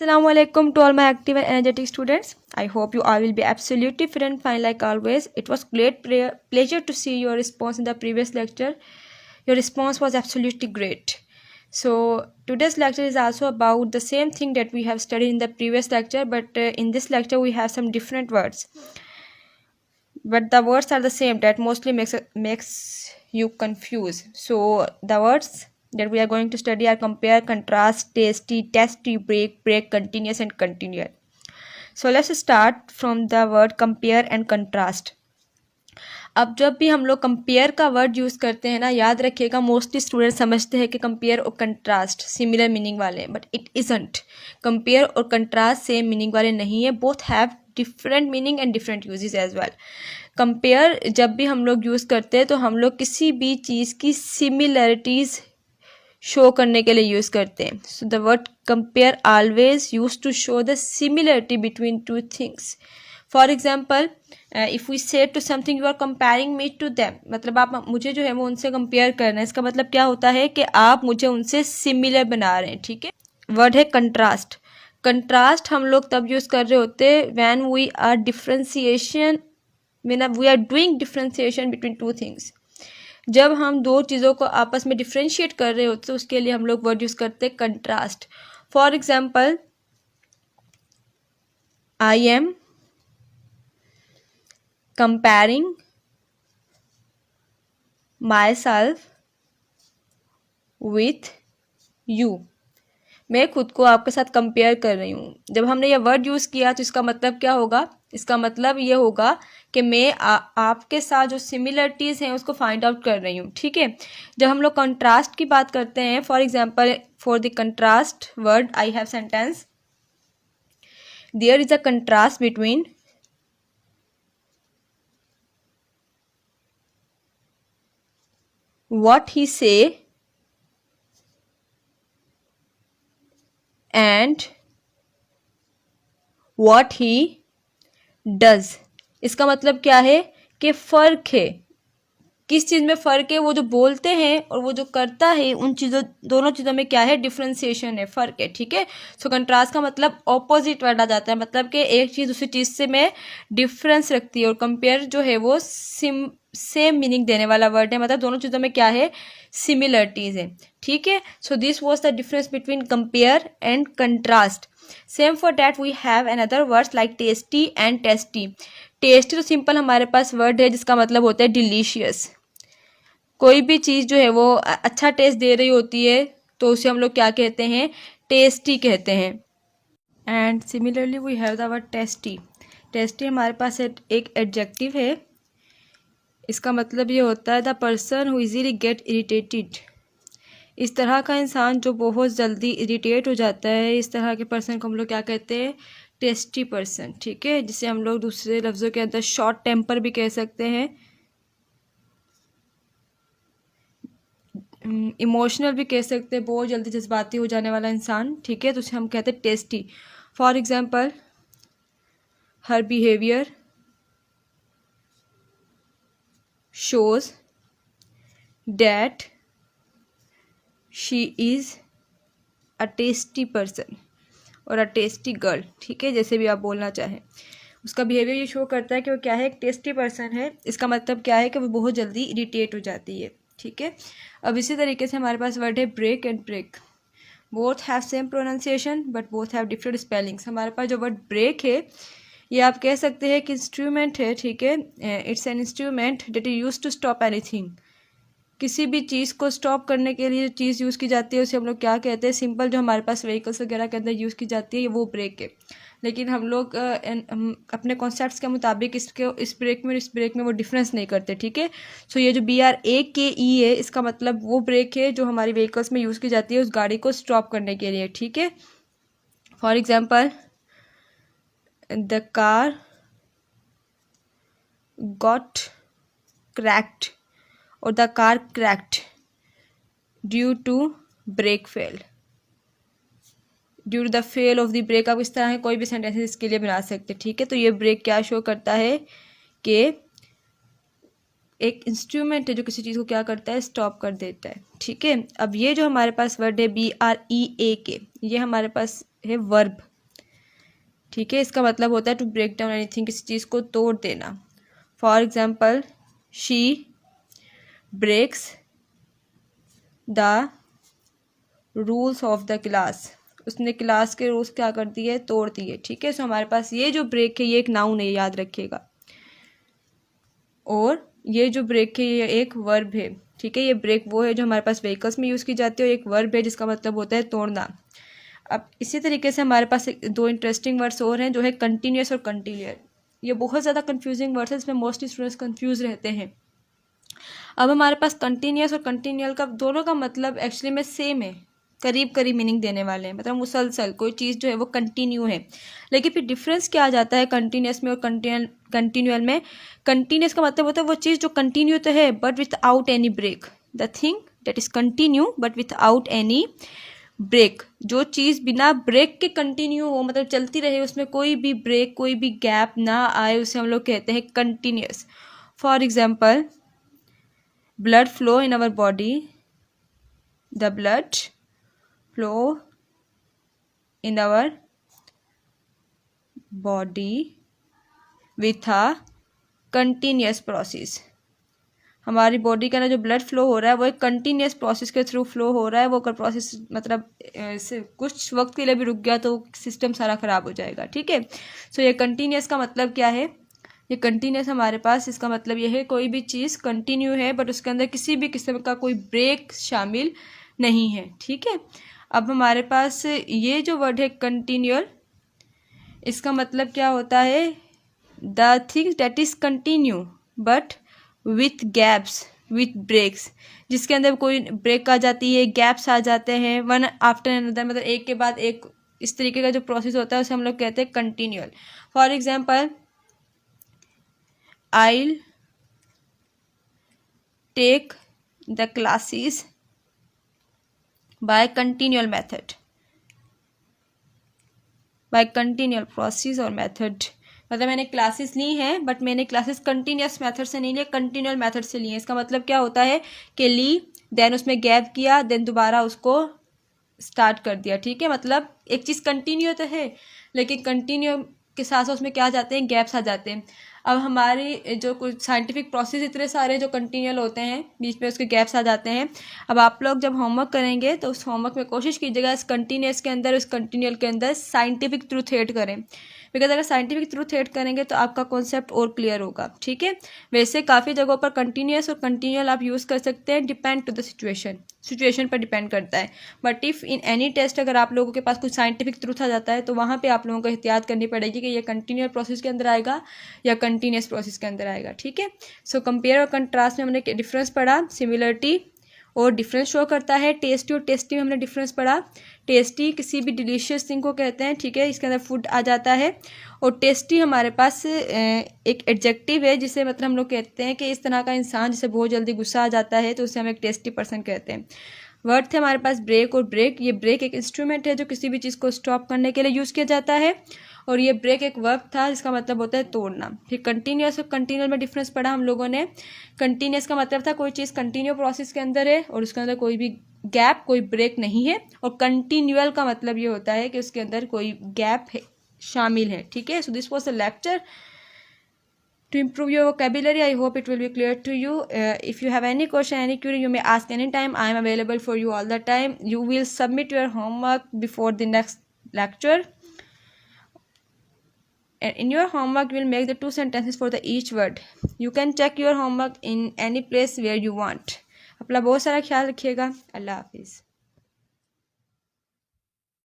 Assalamualaikum to all my active and energetic students. I hope you all will be absolutely fit and fine like always. It was great pleasure to see your response in the previous lecture. Your response was absolutely great. So today's lecture is also about the same thing that we have studied in the previous lecture, but in this lecture we have some different words. But the words are the same. That mostly makes you confused. So the words that we are going to study are compare, contrast, tasty, testy, break, continuous and continual. So let's start from the word compare and contrast. अब जब भी हम लोग compare का word use करते हैं ना, याद रखिएगा मोस्टली स्टूडेंट समझते हैं कि कंपेयर और कंट्रास्ट सिमिलर मीनिंग वाले हैं, बट इट इज़ंट. कंपेयर और कंट्रास्ट सेम मीनिंग वाले नहीं है. Both have different meaning and different uses as well. Compare जब भी हम लोग यूज़ करते हैं तो हम लोग किसी भी चीज़ की सिमिलरिटीज़ शो करने के लिए यूज़ करते हैं. So the word compare always use to show the similarity between two things. For example, if we say to something you are comparing me to them, मतलब आप मुझे जो है वो उनसे कंपेयर करना है. इसका मतलब क्या होता है कि आप मुझे उनसे सिमिलर बना रहे हैं. ठीक है. वर्ड है कंट्रास्ट. कंट्रास्ट हम लोग तब यूज़ कर रहे होते हैं when we are differentiation, we are doing differentiation between two things. जब हम दो चीज़ों को आपस में डिफ्रेंशिएट कर रहे होते हैं उसके लिए हम लोग वर्ड यूज़ करते हैं contrast. For example, I am comparing myself with you. मैं खुद को आपके साथ कंपेयर कर रही हूँ. जब हमने ये वर्ड यूज़ किया तो इसका मतलब क्या होगा? इसका मतलब ये होगा कि मैं आपके साथ जो सिमिलरिटीज़ हैं उसको फाइंड आउट कर रही हूँ. ठीक है. जब हम लोग कंट्रास्ट की बात करते हैं, for example, for the contrast word I have sentence, there is a contrast between what he say and what he does. इसका मतलब क्या है कि फ़र्क है. किस चीज़ में फ़र्क है? वो जो बोलते हैं और वो जो करता है, उन चीज़ों दोनों चीज़ों में क्या है? डिफ्रेंसिएशन है, फ़र्क है. ठीक है. सो कंट्रास्ट का मतलब ऑपोजिट वर्ड आ जाता है, मतलब कि एक चीज़ दूसरी चीज़ से में डिफरेंस रखती है. और कंपेयर जो है वो सेम मीनिंग देने वाला वर्ड है, मतलब दोनों चीज़ों में क्या है? सिमिलरिटीज़ है. ठीक है. So this was the difference between compare and contrast. Same for that we have another words like tasty and tasty. Tasty तो सिंपल हमारे पास वर्ड है जिसका मतलब होता है डिलीशियस. कोई भी चीज़ जो है वो अच्छा टेस्ट दे रही होती है तो उसे हम लोग क्या कहते हैं? टेस्टी कहते हैं. And similarly we have the word tasty. Tasty हमारे पास एक एडजेक्टिव है. इसका मतलब ये होता है the person who easily get irritated. इस तरह का इंसान जो बहुत जल्दी इरिटेट हो जाता है, इस तरह के पर्सन को हम लोग क्या कहते हैं? Tasty person. ठीक है. जिसे हम लोग दूसरे लफ्ज़ों के अंदर शॉर्ट टेम्पर भी कह सकते हैं, इमोशनल भी कह सकते हैं, बहुत जल्दी जज्बाती हो जाने वाला इंसान. ठीक है. तो उसे हम कहते हैं tasty. For example, her behaviour shows that she is a tasty person और अ टेस्टी गर्ल. ठीक है. जैसे भी आप बोलना चाहें, उसका बिहेवियर ये शो करता है कि वो क्या है? एक टेस्टी पर्सन है. इसका मतलब क्या है कि वो बहुत जल्दी इरिटेट हो जाती है. ठीक है. अब इसी तरीके से हमारे पास वर्ड है break and break. Both have same pronunciation but both have different spellings. हमारे पास जो वर्ड ब्रेक है ये आप कह सकते हैं कि इंस्ट्रूमेंट है. ठीक है. It's an instrument that is use to stop anything. किसी भी चीज़ को स्टॉप करने के लिए जो चीज़ यूज़ की जाती है उसे हम लोग क्या कहते हैं? सिंपल जो हमारे पास व्हीकल्स वगैरह के अंदर यूज़ की जाती है वो ब्रेक है. लेकिन हम लोग अपने कॉन्सेप्ट्स के मुताबिक इस ब्रेक में और इस ब्रेक में वो डिफरेंस नहीं करते. ठीक है. सो ये जो BRAKE है इसका मतलब वो ब्रेक है जो हमारी व्हीकल्स में यूज़ की जाती है उस गाड़ी को स्टॉप करने के लिए. ठीक है. For example, the car got cracked और the car cracked due to brake fail. Due to the fail of the brake. आप इस तरह के कोई भी सेंटेंसेस इसके लिए बना सकते हैं. ठीक है. तो ये ब्रेक क्या शो करता है कि एक इंस्ट्रूमेंट है जो किसी चीज़ को क्या करता है? स्टॉप कर देता है. ठीक है. अब ये जो हमारे पास वर्ड है BREAK, ये हमारे पास है वर्ब. ठीक है, इसका मतलब होता है टू ब्रेक डाउन एनीथिंग, किसी चीज़ को तोड़ देना। For example, she breaks the rules of the class, उसने क्लास के रूल्स क्या कर दिए, तोड़ दिए। ठीक है, सो हमारे पास ये जो ब्रेक है ये एक नाउन है, याद रखिएगा, और ये जो ब्रेक है ये एक वर्ब है। ठीक है, ये ब्रेक वो है जो हमारे पास व्हीकल्स में यूज़ की जाती है, और एक वर्ब है जिसका मतलब होता है तोड़ना। अब इसी तरीके से हमारे पास दो इंटरेस्टिंग वर्ड्स और हैं जो है कंटिन्यूस और कंटिन्यूअल। ये बहुत ज़्यादा कंफ्यूजिंग वर्ड्स है, इसमें मोस्टली स्टूडेंट्स कंफ्यूज रहते हैं। अब हमारे पास कंटिन्यूस और कंटिन्यूअल का दोनों का मतलब एक्चुअली में सेम है, करीब करीब मीनिंग देने वाले हैं, मतलब मुसलसल कोई चीज़ जो है वो कंटिन्यू है। लेकिन फिर डिफरेंस क्या आ जाता है कंटिन्यूस में और कंटिन्यूअल में। कंटिन्यूस का मतलब होता है वो चीज़ जो कंटिन्यू तो है but without any break, the thing that is continue but without any break, जो चीज़ बिना ब्रेक के कंटिन्यू हो, मतलब चलती रहे, उसमें कोई भी ब्रेक कोई भी गैप ना आए, उसे हम लोग कहते हैं continuous. For example, blood flow in our body, the blood flow in our body with a continuous process, हमारी बॉडी के अंदर जो ब्लड फ्लो हो रहा है वो एक कंटिन्यूस प्रोसेस के थ्रू फ्लो हो रहा है। वो प्रोसेस मतलब कुछ वक्त के लिए भी रुक गया तो सिस्टम सारा ख़राब हो जाएगा। ठीक है, सो ये कंटिन्यूस का मतलब क्या है, ये कंटिन्यूस हमारे पास इसका मतलब ये है कोई भी चीज़ कंटिन्यू है बट उसके अंदर किसी भी किस्म का कोई ब्रेक शामिल नहीं है। ठीक है, अब हमारे पास ये जो वर्ड है कंटिन्यूअल, इसका मतलब क्या होता है, the things that is continue but with gaps with breaks, जिसके अंदर कोई ब्रेक आ जाती है, गैप्स आ जाते हैं, वन आफ्टर अनदर, मतलब एक के बाद एक, इस तरीके का जो प्रोसेस होता है उसे हम लोग कहते हैं continual. For example, I'll take the classes by continual method, by continual process और method, मतलब मैंने क्लासेस ली हैं बट मैंने क्लासेस कंटिन्यूस मेथड से नहीं लिए, कंटिन्यूअल मेथड से लिए। इसका मतलब क्या होता है कि ली, देन उसमें गैप किया, देन दोबारा उसको स्टार्ट कर दिया। ठीक है, मतलब एक चीज़ कंटिन्यू तो है लेकिन कंटिन्यू के साथ साथ उसमें क्या आ जाते हैं, गैप्स आ जाते हैं। अब हमारी जो कुछ साइंटिफिक प्रोसेस इतने सारे जो कंटिन्यूअल होते हैं, बीच में उसके गैप्स आ जाते हैं। अब आप लोग जब होमवर्क करेंगे तो उस होमवर्क में कोशिश कीजिएगा इस कंटिन्यूअस के अंदर, उस कंटिन्यूअल के अंदर साइंटिफिक ट्रूथ ऐड करें, बिकॉज अगर साइंटिफिक ट्रूथ ऐड करेंगे तो आपका कॉन्सेप्ट और क्लियर होगा। ठीक है, वैसे काफ़ी जगहों पर कंटिन्यूअस और कंटिन्यूअल आप यूज़ कर सकते हैं, डिपेंड टू द सिचुएशन पर डिपेंड करता है। But if in any test अगर आप लोगों के पास कुछ साइंटिफिक ट्रूथ आ जाता है तो वहाँ पे आप लोगों को एहतियात करनी पड़ेगी कि ये कंटिन्यूअल प्रोसेस के अंदर आएगा या कंटिन्यूअस प्रोसेस के अंदर आएगा। ठीक है, सो कंपेयर और कंट्रास्ट में हमने डिफरेंस पढ़ा, सिमिलरिटी और डिफरेंस शो करता है। टेस्टी और टेस्टी में हमने डिफरेंस पढ़ा, टेस्टी किसी भी डिलीशियस थिंग को कहते हैं। ठीक है, इसके अंदर फूड आ जाता है, और टेस्टी हमारे पास एक एडजेक्टिव है जिसे मतलब हम लोग कहते हैं कि इस तरह का इंसान जिसे बहुत जल्दी गुस्सा आ जाता है तो उसे हम एक टेस्टी पर्सन कहते हैं। वर्ड थे हमारे पास ब्रेक और ब्रेक। ये ब्रेक एक इंस्ट्रूमेंट है जो किसी भी चीज़ को स्टॉप करने के लिए यूज़ किया जाता है, और ये ब्रेक एक वर्ब था जिसका मतलब होता है तोड़ना। फिर कंटिन्यूअस और कंटिन्यूअल में डिफरेंस पढ़ा हम लोगों ने। कंटिन्यूअस का मतलब था कोई चीज़ कंटिन्यू प्रोसेस के अंदर है और उसके अंदर कोई भी गैप कोई ब्रेक नहीं है, और कंटिन्यूअल का मतलब ये होता है कि उसके अंदर कोई गैप है शामिल है। ठीक है, so this was a lecture to improve your vocabulary. I hope it will be clear to you. If you have any question, any query, you may ask anytime. I am available for you all the time. You will submit your homework before the next lecture, and in your homework you will make the 2 sentences for the each word. You can check your homework in any place where you want. अपना बहुत सारा ख्याल रखिएगा। अल्लाह हाफिज़।